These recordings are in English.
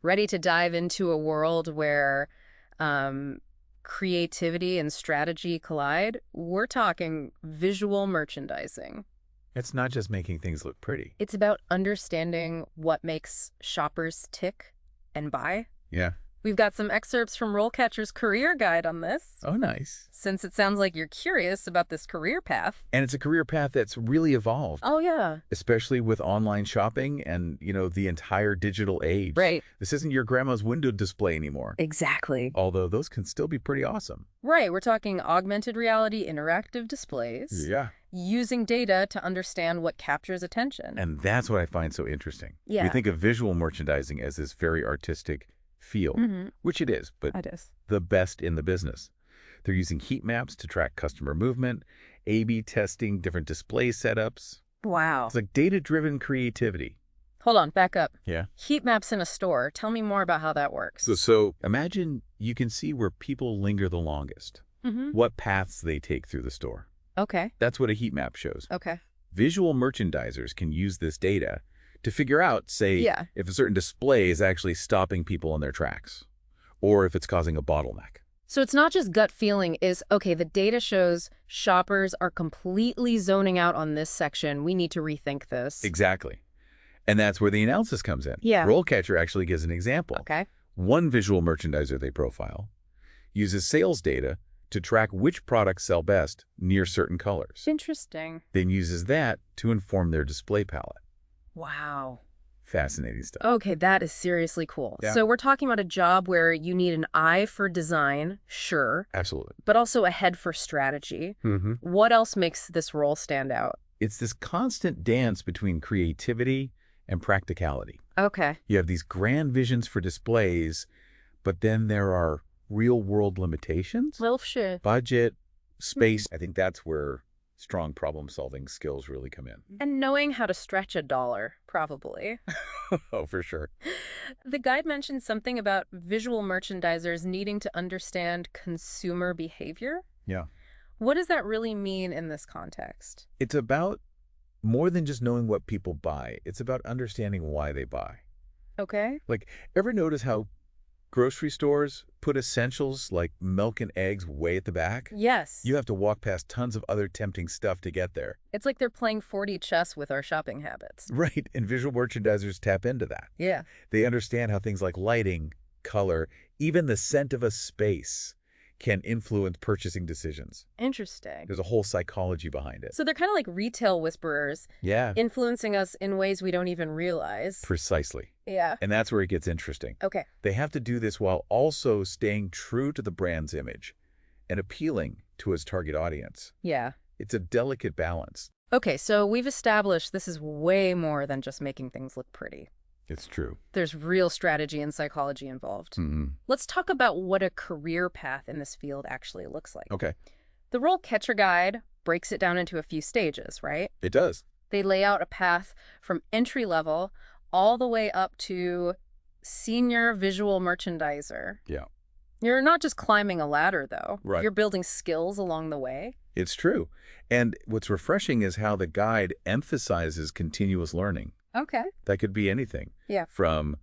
Ready to dive into a world where creativity and strategy collide? We're talking visual merchandising. It's not just making things look pretty. It's about understanding what makes shoppers tick and buy. Yeah. We've got some excerpts from RoleCatcher's career guide on this, Oh, nice. since it sounds like you're curious about this career path. And it's a career path that's really evolved, Oh, yeah. especially with online shopping and, the entire digital age. Right. This isn't your grandma's window display anymore, Exactly. although those can still be pretty awesome. Right. We're talking augmented reality interactive displays. Yeah. Using data to understand what captures attention. And that's what I find so interesting. Yeah. We think of visual merchandising as this very artistic field, which it is, but It is. the best in the business. They're using heat maps to track customer movement, A/B testing different display setups. Wow. It's like data-driven creativity. Hold on, back up. Yeah. Heat maps in a store. Tell me more about how that works. So imagine you can see where people linger the longest, what paths they take through the store. Okay. That's what a heat map shows. Okay. Visual merchandisers can use this data to figure out, say, if a certain display is actually stopping people in their tracks, or if it's causing a bottleneck. So it's not just gut feeling, okay, the data shows shoppers are completely zoning out on this section. We need to rethink this. Exactly. And that's where the analysis comes in. Yeah. RoleCatcher actually gives an example. Okay. One visual merchandiser they profile uses sales data to track which products sell best near certain colors. Interesting. Then uses that to inform their display palette. Wow. Fascinating stuff. Okay, that is seriously cool. Yeah. So we're talking about a job where you need an eye for design, sure, Absolutely. but also a head for strategy. What else makes this role stand out? It's this constant dance between creativity and practicality. Okay. You have these grand visions for displays, but then there are real-world limitations. Well, sure. Budget, space. I think that's where strong problem-solving skills really come in. And knowing how to stretch a dollar, probably. Oh, for sure. The guide mentioned something about visual merchandisers needing to understand consumer behavior. Yeah. What does that really mean in this context? It's about more than just knowing what people buy. It's about understanding why they buy. Okay. Like, ever notice how grocery stores put essentials like milk and eggs way at the back? Yes. You have to walk past tons of other tempting stuff to get there. It's like they're playing 4D chess with our shopping habits. Right, and visual merchandisers tap into that. Yeah. They understand how things like lighting, color, even the scent of a space can influence purchasing decisions. Interesting. There's a whole psychology behind it. So they're kind of like retail whisperers, Yeah, influencing us in ways we don't even realize. precisely. Yeah. And that's where it gets interesting. Okay. They have to do this while also staying true to the brand's image and appealing to its target audience. Yeah. It's a delicate balance. Okay, so we've established this is way more than just making things look pretty. It's true. There's real strategy and psychology involved. Let's talk about what a career path in this field actually looks like. Okay. The RoleCatcher guide breaks it down into a few stages, right? It does. They lay out a path from entry level all the way up to senior visual merchandiser. Yeah. You're not just climbing a ladder, though. Right. You're building skills along the way. It's true. And what's refreshing is how the guide emphasizes continuous learning. Okay. That could be anything. Yeah. From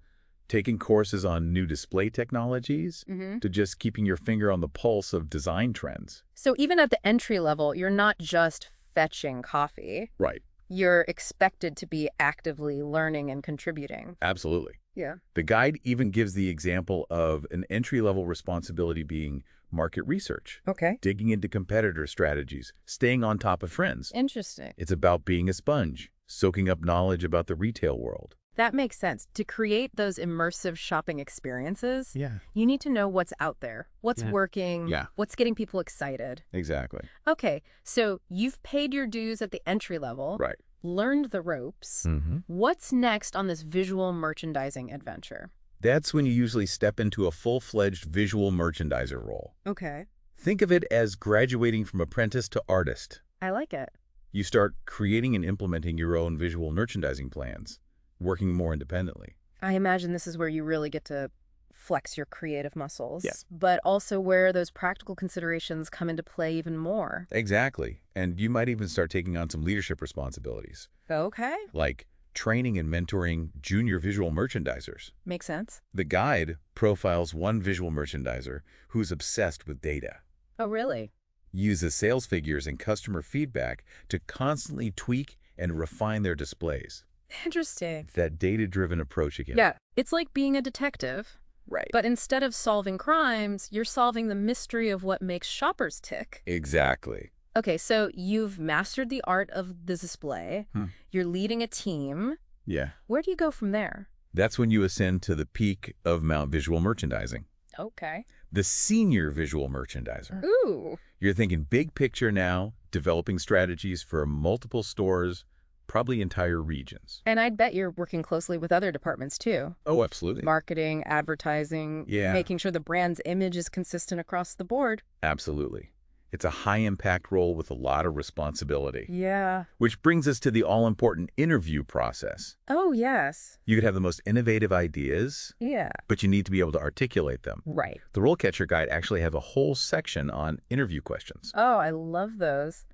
taking courses on new display technologies to just keeping your finger on the pulse of design trends. So even at the entry level, you're not just fetching coffee. Right. You're expected to be actively learning and contributing. Absolutely. Yeah. The guide even gives the example of an entry-level responsibility being market research, Okay. digging into competitor strategies, staying on top of trends. Interesting. It's about being a sponge, soaking up knowledge about the retail world. That makes sense. To create those immersive shopping experiences, Yeah. you need to know what's out there, what's working, what's getting people excited. Exactly. Okay, so you've paid your dues at the entry level, Right. learned the ropes. What's next on this visual merchandising adventure? That's when you usually step into a full-fledged visual merchandiser role. Okay. Think of it as graduating from apprentice to artist. I like it. You start creating and implementing your own visual merchandising plans, working more independently. I imagine this is where you really get to flex your creative muscles, Yeah. but also where those practical considerations come into play even more. Exactly. And you might even start taking on some leadership responsibilities, Okay. like training and mentoring junior visual merchandisers. Makes sense. The guide profiles one visual merchandiser who's obsessed with data, Oh, really? uses sales figures and customer feedback to constantly tweak and refine their displays. Interesting. That data-driven approach again. Yeah, it's like being a detective. Right. But instead of solving crimes, you're solving the mystery of what makes shoppers tick. Exactly. Okay, so you've mastered the art of the display. You're leading a team. Yeah. Where do you go from there? That's when you ascend to the peak of Mount Visual Merchandising. Okay. The senior visual merchandiser. Ooh. You're thinking big picture now, developing strategies for multiple stores, probably entire regions. And I'd bet you're working closely with other departments, too. Oh, absolutely. Marketing, advertising, making sure the brand's image is consistent across the board. Absolutely. It's a high-impact role with a lot of responsibility. Yeah. Which brings us to the all-important interview process. Oh, yes. You could have the most innovative ideas, Yeah. but you need to be able to articulate them. Right. The RoleCatcher guide actually has a whole section on interview questions. Oh, I love those.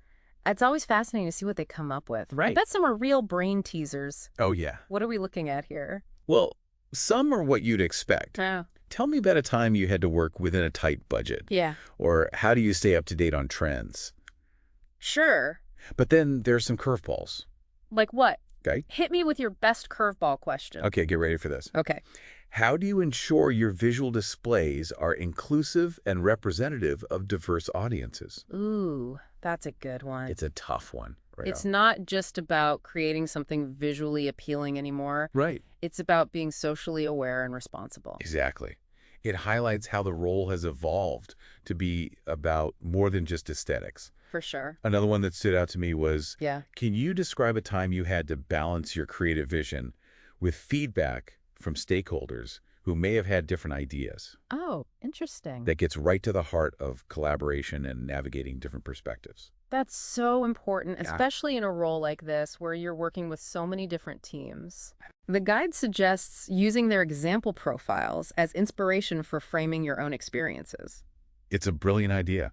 It's always fascinating to see what they come up with. Right. I bet some are real brain teasers. Oh, yeah. What are we looking at here? Well, some are what you'd expect. Oh. Tell me about a time you had to work within a tight budget. Yeah. Or how do you stay up to date on trends? Sure. But then there's some curveballs. Like what? Okay. Hit me with your best curveball question. Okay, get ready for this. Okay. How do you ensure your visual displays are inclusive and representative of diverse audiences? Ooh, that's a good one. It's a tough one. Right It's on. not just about creating something visually appealing anymore. Right. It's about being socially aware and responsible. Exactly. It highlights how the role has evolved to be about more than just aesthetics. For sure. Another one that stood out to me was, Yeah. can you describe a time you had to balance your creative vision with feedback from stakeholders who may have had different ideas? Oh, interesting. That gets right to the heart of collaboration and navigating different perspectives. That's so important, Yeah. especially in a role like this where you're working with so many different teams. The guide suggests using their example profiles as inspiration for framing your own experiences. It's a brilliant idea.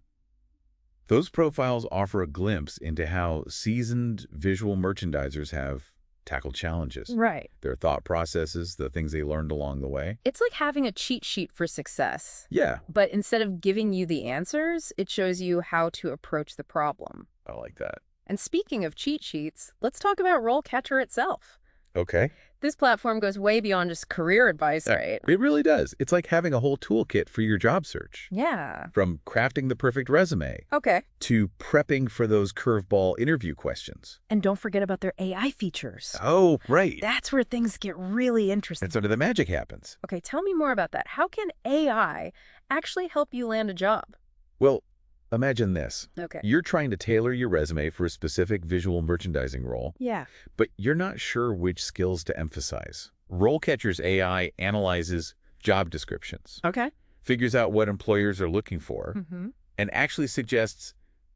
Those profiles offer a glimpse into how seasoned visual merchandisers have tackled challenges. Right. Their thought processes, the things they learned along the way. It's like having a cheat sheet for success. Yeah, But instead of giving you the answers, it shows you how to approach the problem. I like that. And speaking of cheat sheets, let's talk about RoleCatcher itself. Okay. This platform goes way beyond just career advice, right? It really does. It's like having a whole toolkit for your job search. Yeah. From crafting the perfect resume Okay. to prepping for those curveball interview questions. And don't forget about their AI features. Oh, right. That's where things get really interesting. That's where the magic happens. Okay, tell me more about that. How can AI actually help you land a job? Well, imagine this. Okay. You're trying to tailor your resume for a specific visual merchandising role, Yeah. but you're not sure which skills to emphasize. RoleCatcher's AI analyzes job descriptions, Okay. figures out what employers are looking for, Mm-hmm. and actually suggests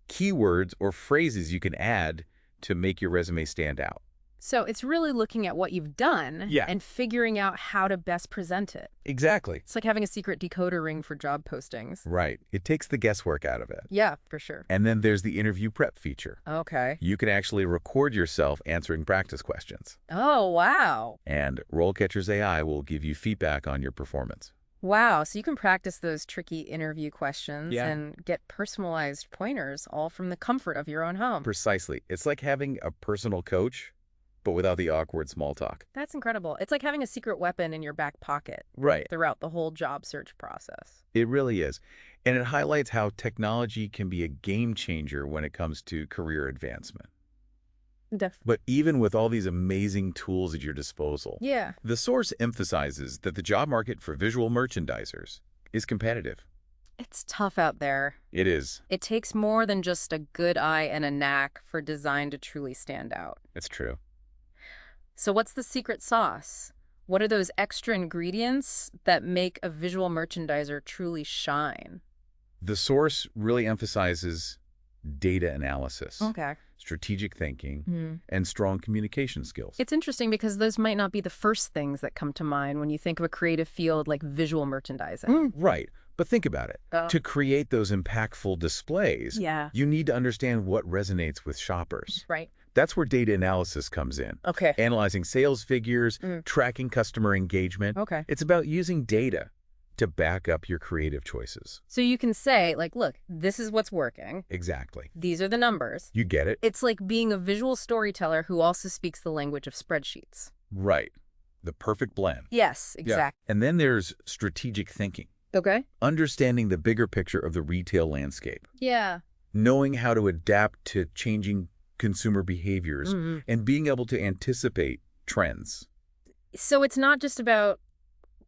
keywords or phrases you can add to make your resume stand out. So it's really looking at what you've done Yeah. and figuring out how to best present it. Exactly. It's like having a secret decoder ring for job postings. Right. It takes the guesswork out of it. Yeah, for sure. And then there's the interview prep feature. Okay. You can actually record yourself answering practice questions. Oh, wow. And RoleCatcher's AI will give you feedback on your performance. Wow. So you can practice those tricky interview questions Yeah. and get personalized pointers all from the comfort of your own home. Precisely. It's like having a personal coach, but without the awkward small talk. That's incredible. It's like having a secret weapon in your back pocket Right. throughout the whole job search process. It really is. And it highlights how technology can be a game changer when it comes to career advancement. But even with all these amazing tools at your disposal, Yeah. the source emphasizes that the job market for visual merchandisers is competitive. It's tough out there. It is. It takes more than just a good eye and a knack for design to truly stand out. It's true. So what's the secret sauce? What are those extra ingredients that make a visual merchandiser truly shine? The source really emphasizes data analysis, Okay. strategic thinking, and strong communication skills. It's interesting because those might not be the first things that come to mind when you think of a creative field like visual merchandising. Right. But think about it. Oh. To create those impactful displays, Yeah. you need to understand what resonates with shoppers. Right. That's where data analysis comes in. Okay. Analyzing sales figures, Mm. tracking customer engagement. Okay. It's about using data to back up your creative choices. So you can say, like, look, this is what's working. Exactly. These are the numbers. You get it? It's like being a visual storyteller who also speaks the language of spreadsheets. Right. The perfect blend. Yes, exactly. And then there's strategic thinking. Okay. Understanding the bigger picture of the retail landscape. Yeah. Knowing how to adapt to changing consumer behaviors Mm-hmm. and being able to anticipate trends. So it's not just about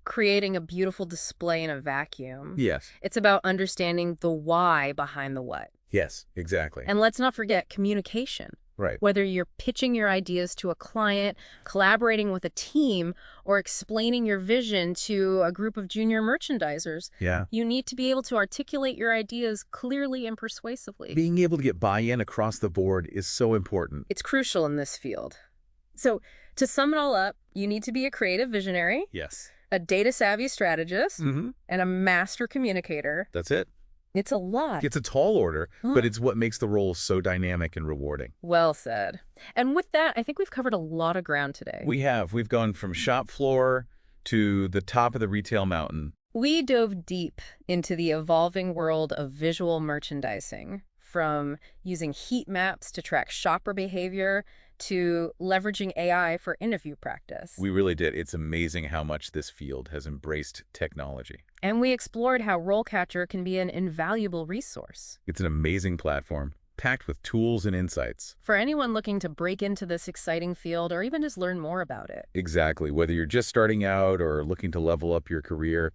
creating a beautiful display in a vacuum. Yes. It's about understanding the why behind the what. Yes, exactly. And let's not forget communication. Right. Whether you're pitching your ideas to a client, collaborating with a team, or explaining your vision to a group of junior merchandisers, Yeah. you need to be able to articulate your ideas clearly and persuasively. Being able to get buy-in across the board is so important. It's crucial in this field. So, to sum it all up, you need to be a creative visionary, Yes. a data-savvy strategist, Mm-hmm. and a master communicator. That's it. It's a lot. It's a tall order, Huh. but it's what makes the role so dynamic and rewarding. Well said. And with that, I think we've covered a lot of ground today. We've gone from shop floor to the top of the retail mountain. We dove deep into the evolving world of visual merchandising, from using heat maps to track shopper behavior to leveraging AI for interview practice. We really did. It's amazing how much this field has embraced technology. And we explored how RoleCatcher can be an invaluable resource It's an amazing platform, packed with tools and insights. for anyone looking to break into this exciting field or even just learn more about it. Exactly. Whether you're just starting out or looking to level up your career,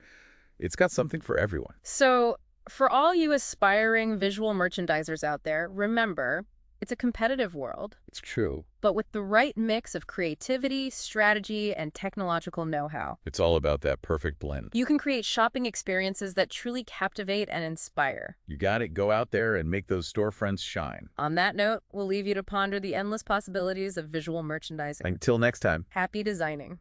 it's got something for everyone. So, for all you aspiring visual merchandisers out there, remember, it's a competitive world. It's true. But with the right mix of creativity, strategy, and technological know-how, It's all about that perfect blend. you can create shopping experiences that truly captivate and inspire. You got it. Go out there and make those storefronts shine. On that note, we'll leave you to ponder the endless possibilities of visual merchandising. Until next time. Happy designing.